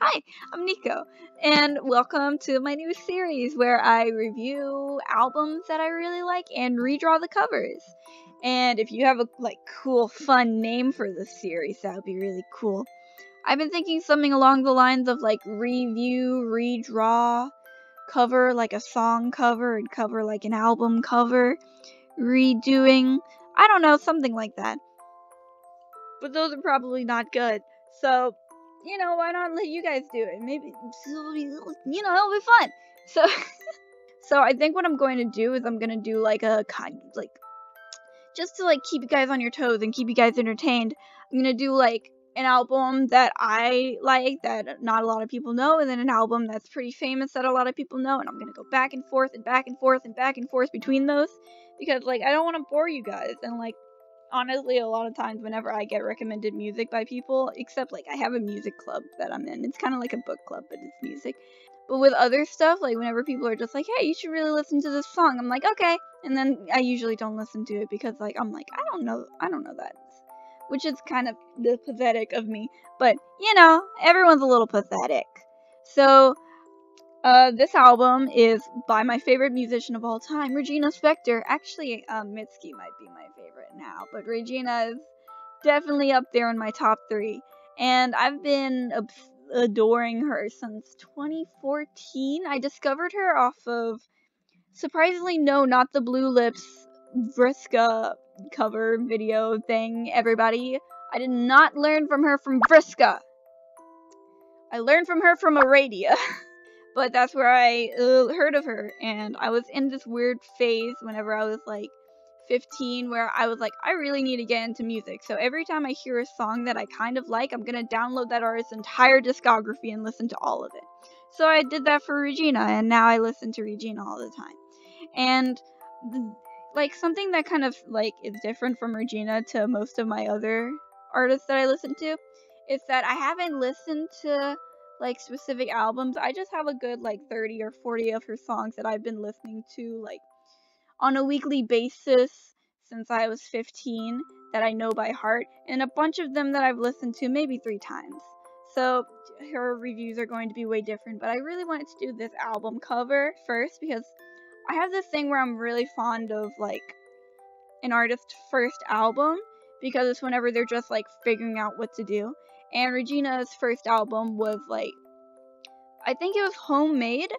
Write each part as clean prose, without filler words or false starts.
Hi, I'm Nico, and welcome to my new series where I review albums that I really like and redraw the covers. And if you have a cool, fun name for this series, that would be really cool. I've been thinking something along the lines of review, redraw, cover like a song cover, and cover like an album cover, redoing, I don't know, something like that. But those are probably not good. So, why not let you guys do it? Maybe, it'll be fun. So I think what I'm going to do is I'm going to do just to keep you guys on your toes and keep you guys entertained. I'm going to do an album that I like that not a lot of people know, and then an album that's pretty famous that a lot of people know, and I'm going to go back and forth and back and forth and back and forth between those because I don't want to bore you guys, and honestly, a lot of times whenever I get recommended music by people, except I have a music club that I'm in. It's kind of like a book club, but it's music. But with other stuff, whenever people are just hey, you should really listen to this song, I'm okay. And then I usually don't listen to it because I'm I don't know that. Which is kind of pathetic of me. But, everyone's a little pathetic. So, this album is by my favorite musician of all time, Regina Spektor. Actually, Mitski might be my favorite now, but Regina is definitely up there in my top 3. And I've been adoring her since 2014. I discovered her off of, surprisingly, no, not the Blue Lips Vriska cover video thing, everybody. I did not learn from her from Vriska. I learned from her from Aradia. But that's where I heard of her, and I was in this weird phase whenever I was 15 where I was I really need to get into music. So every time I hear a song that I kind of like, I'm gonna download that artist's entire discography and listen to all of it. So I did that for Regina, and now I listen to Regina all the time. And something that kind of is different from Regina to most of my other artists that I listen to is that I haven't listened to specific albums. I just have a good 30 or 40 of her songs that I've been listening to on a weekly basis since I was 15 that I know by heart, and a bunch of them that I've listened to maybe 3 times. So her reviews are going to be way different, but I really wanted to do this album cover first because I have this thing where I'm really fond of an artist's first album because it's whenever they're just figuring out what to do. And Regina's first album was I think it was homemade,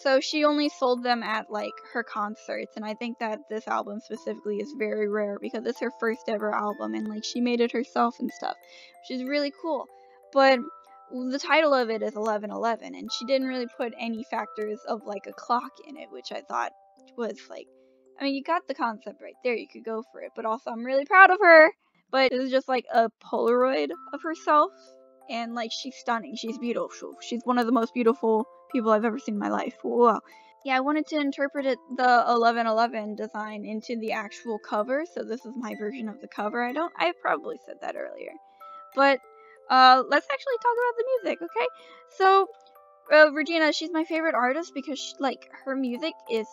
so she only sold them at her concerts, and I think that this album specifically is very rare because it's her first ever album, and she made it herself and stuff, which is really cool. But the title of it is 1111, and she didn't really put any factors of a clock in it, which I thought was I mean, you got the concept right there, you could go for it, but also I'm really proud of her. But it's just a Polaroid of herself, and she's stunning, she's beautiful, she's one of the most beautiful people I've ever seen in my life. Wow. Yeah, I wanted to interpret the 1111 design into the actual cover, so this is my version of the cover. I probably said that earlier. But let's actually talk about the music, okay? So Regina, she's my favorite artist because her music is,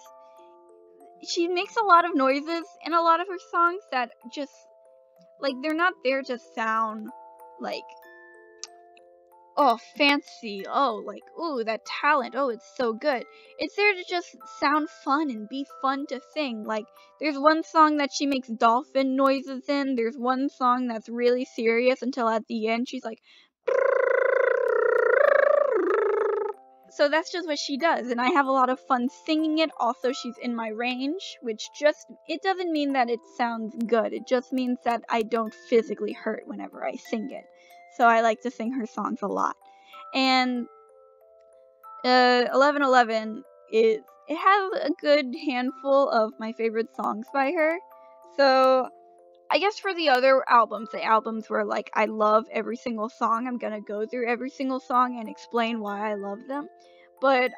she makes a lot of noises in a lot of her songs that just they're not there to sound oh, fancy, oh, ooh, that talent, oh, it's so good. It's there to just sound fun and be fun to sing. There's one song that she makes dolphin noises in, there's one song that's really serious until at the end she's so that's just what she does, and I have a lot of fun singing it. Also, she's in my range, which it doesn't mean that it sounds good. It just means that I don't physically hurt whenever I sing it. So I like to sing her songs a lot. And 1111 it has a good handful of my favorite songs by her. So I guess for the other albums, the albums where I love every single song, I'm gonna go through every single song and explain why I love them. But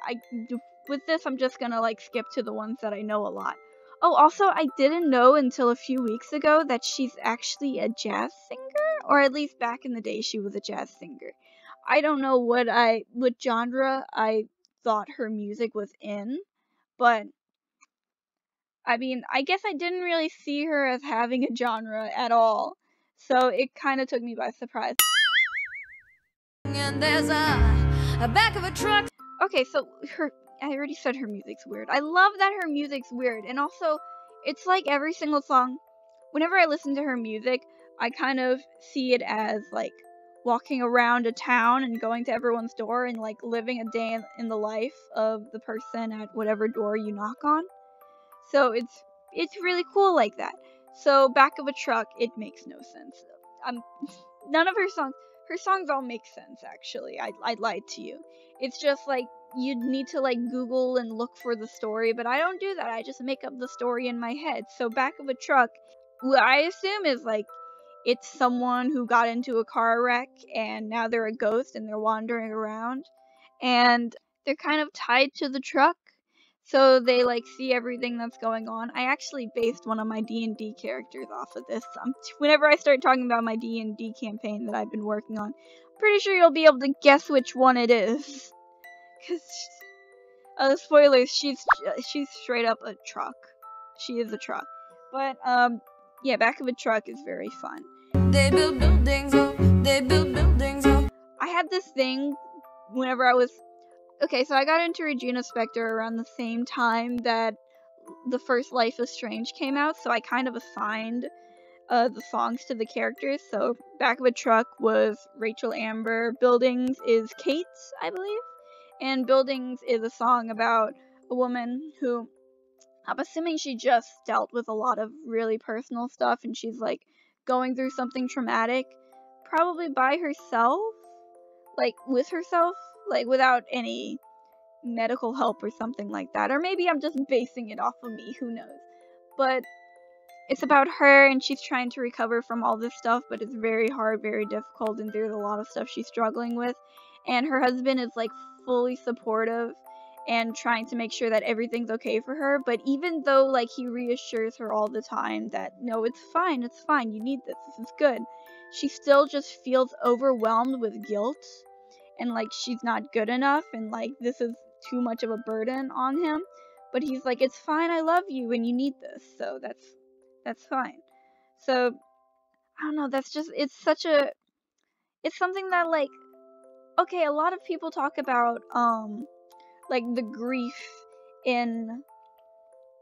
with this, I'm just gonna skip to the ones that I know a lot. Oh, also, I didn't know until a few weeks ago that she's actually a jazz singer, or at least back in the day she was a jazz singer. I don't know what genre I thought her music was in, but I mean, I guess I didn't really see her as having a genre at all, so it kind of took me by surprise. And there's a back of a truck. Okay, so I already said her music's weird. I love that her music's weird, and also, it's like every single song, whenever I listen to her music, I kind of see it as, like, walking around a town and going to everyone's door and, like, living a day in the life of the person at whatever door you knock on. So it's really cool like that. So back of a truck, it makes no sense. None of her songs all make sense, actually. I lied to you. It's just like you'd need to like Google and look for the story, but I don't do that. I just make up the story in my head. So back of a truck, what I assume is like it's someone who got into a car wreck and now they're a ghost and they're wandering around and they're kind of tied to the truck. So they like see everything that's going on. I actually based one of my D&D characters off of this. Whenever I start talking about my D&D campaign that I've been working on, I'm pretty sure you'll be able to guess which one it is. Cause spoilers, she's straight up a truck. She is a truck. But yeah, back of a truck is very fun. They build buildings up. They build buildings up. I had this thing whenever I was okay, so I got into Regina Spektor around the same time that the first Life is Strange came out, so I kind of assigned the songs to the characters. So Back of a Truck was Rachel Amber, Buildings is Kate, I believe, and Buildings is a song about a woman who, I'm assuming she just dealt with a lot of really personal stuff and she's like going through something traumatic, probably by herself, like with herself, like without any medical help or something like that. Or maybe I'm just basing it off of me, who knows. But it's about her and she's trying to recover from all this stuff, but it's very hard, very difficult, and there's a lot of stuff she's struggling with. And her husband is like fully supportive and trying to make sure that everything's okay for her, but even though like he reassures her all the time that no, it's fine, you need this is good, she still just feels overwhelmed with guilt and like she's not good enough and like this is too much of a burden on him. But he's like, it's fine, I love you and you need this, so that's fine. So I don't know, it's something that like, okay, a lot of people talk about like the grief in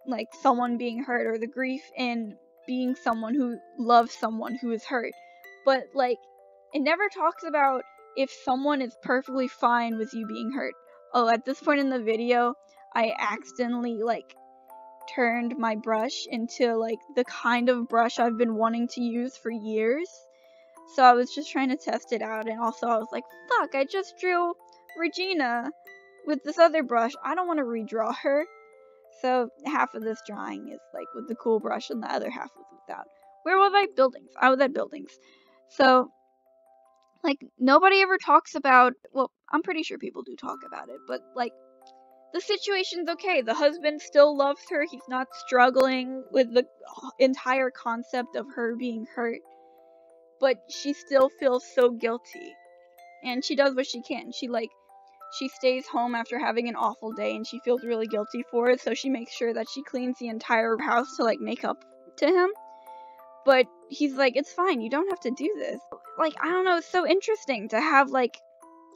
like someone being hurt or the grief in being someone who loves someone who is hurt, but like it never talks about if someone is perfectly fine with you being hurt. Oh, at this point in the video I accidentally like turned my brush into like the kind of brush I've been wanting to use for years, so I was just trying to test it out, and also I was like, fuck, I just drew Regina with this other brush, I don't want to redraw her. So half of this drawing is like with the cool brush and the other half was without. Where was I? Buildings. I was at Buildings. So like nobody ever talks about, well, I'm pretty sure people do talk about it, but like the situation's okay. The husband still loves her. He's not struggling with the entire concept of her being hurt, but she still feels so guilty. And she does what she can. She stays home after having an awful day and she feels really guilty for it, so she makes sure that she cleans the entire house to like make up to him. But he's like, it's fine, you don't have to do this. Like, I don't know, it's so interesting to have like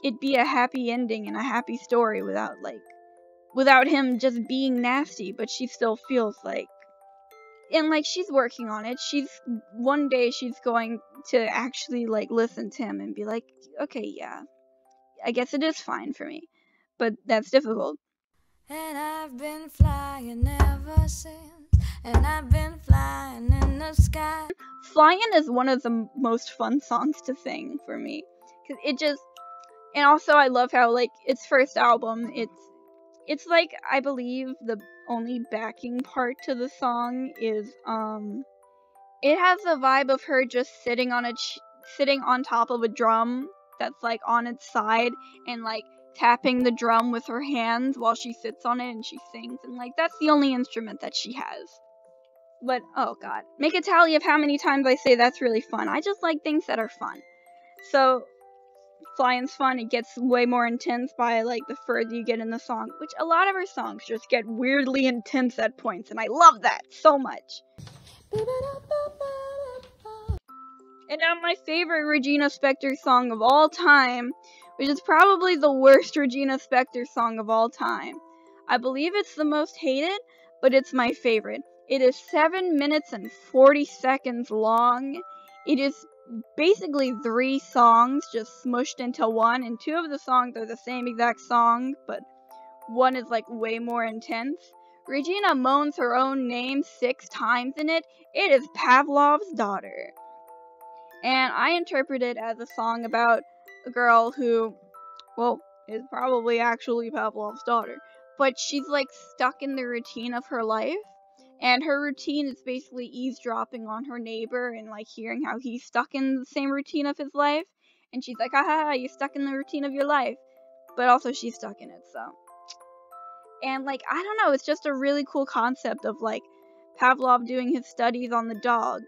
it be a happy ending and a happy story without him just being nasty, but she still feels like, and like she's working on it. One day she's going to actually like listen to him and be like, okay, yeah, I guess it is fine for me, but that's difficult. And I've been flying ever since, and I've been flying in the sky. Flying is one of the most fun songs to sing for me, cause it just, and also I love how like its first album, it's like, I believe the only backing part to the song is it has the vibe of her just sitting on top of a drum that's like on its side and like tapping the drum with her hands while she sits on it and she sings, and like that's the only instrument that she has. But oh god, make a tally of how many times I say that's really fun. I just like things that are fun. So flying's fun. It gets way more intense by like the further you get in the song, which a lot of her songs just get weirdly intense at points, and I love that so much. And now my favorite Regina Spektor song of all time, which is probably the worst Regina Spektor song of all time. I believe it's the most hated, but it's my favorite. It is 7 minutes and 40 seconds long. It is basically 3 songs just smushed into one, and 2 of the songs are the same exact song, but one is like way more intense. Regina moans her own name 6 times in it. It is Pavlovs Daughter. And I interpret it as a song about a girl who, well, is probably actually Pavlov's daughter, but she's like stuck in the routine of her life, and her routine is basically eavesdropping on her neighbor and like hearing how he's stuck in the same routine of his life, and she's like, haha, you're stuck in the routine of your life, but also she's stuck in it, so. And like, I don't know, it's just a really cool concept of like Pavlov doing his studies on the dog,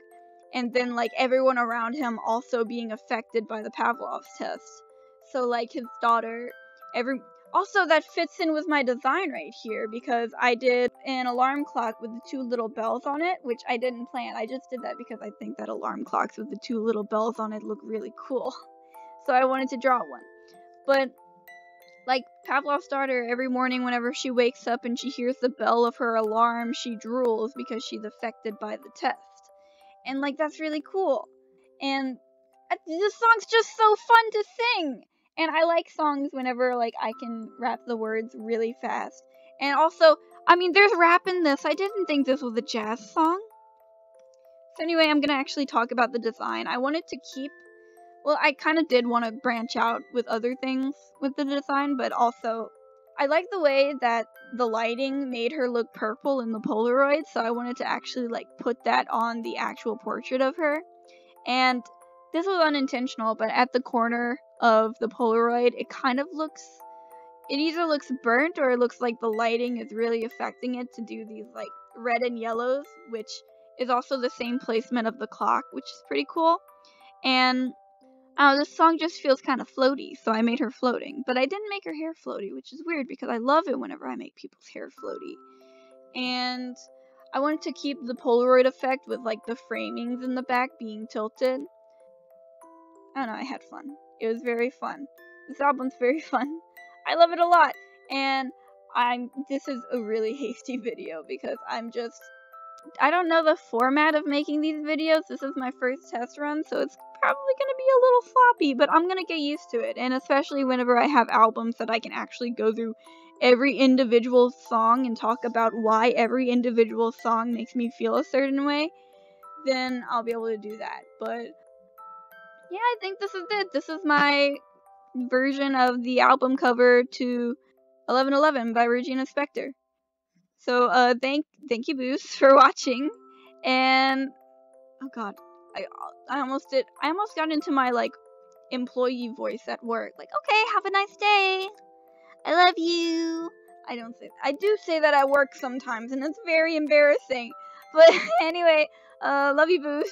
and then like everyone around him also being affected by the Pavlov's test. So like his daughter, also that fits in with my design right here, because I did an alarm clock with the 2 little bells on it, which I didn't plan. I just did that because I think that alarm clocks with the 2 little bells on it look really cool. So I wanted to draw one. But like Pavlov's daughter, every morning whenever she wakes up and she hears the bell of her alarm, she drools because she's affected by the test. And like, that's really cool. And this song's just so fun to sing. And I like songs whenever like I can rap the words really fast. And also, I mean, there's rap in this. I didn't think this was a jazz song. So anyway, I'm gonna actually talk about the design. I wanted to keep, well, I kind of did want to branch out with other things with the design, but also I like the way that the lighting made her look purple in the Polaroid, so I wanted to actually like put that on the actual portrait of her. And this was unintentional, but at the corner of the Polaroid, it kind of looks, it either looks burnt or it looks like the lighting is really affecting it to do these like red and yellows, which is also the same placement of the clock, which is pretty cool. And this song just feels kind of floaty, so I made her floating. But I didn't make her hair floaty, which is weird because I love it whenever I make people's hair floaty. And I wanted to keep the Polaroid effect with like the framings in the back being tilted. I don't know, I had fun. It was very fun. This album's very fun. I love it a lot. And this is a really hasty video because I don't know the format of making these videos. This is my first test run, so it's probably going to be a little sloppy, but I'm going to get used to it. And especially whenever I have albums that I can actually go through every individual song and talk about why every individual song makes me feel a certain way, then I'll be able to do that. But yeah, I think this is it. This is my version of the album cover to 1111 by Regina Spektor. So thank you, Boos, for watching. And oh god, I almost got into my like employee voice at work. Like, okay, have a nice day. I love you. I do say that at work sometimes, and it's very embarrassing. But anyway, love you, Boos.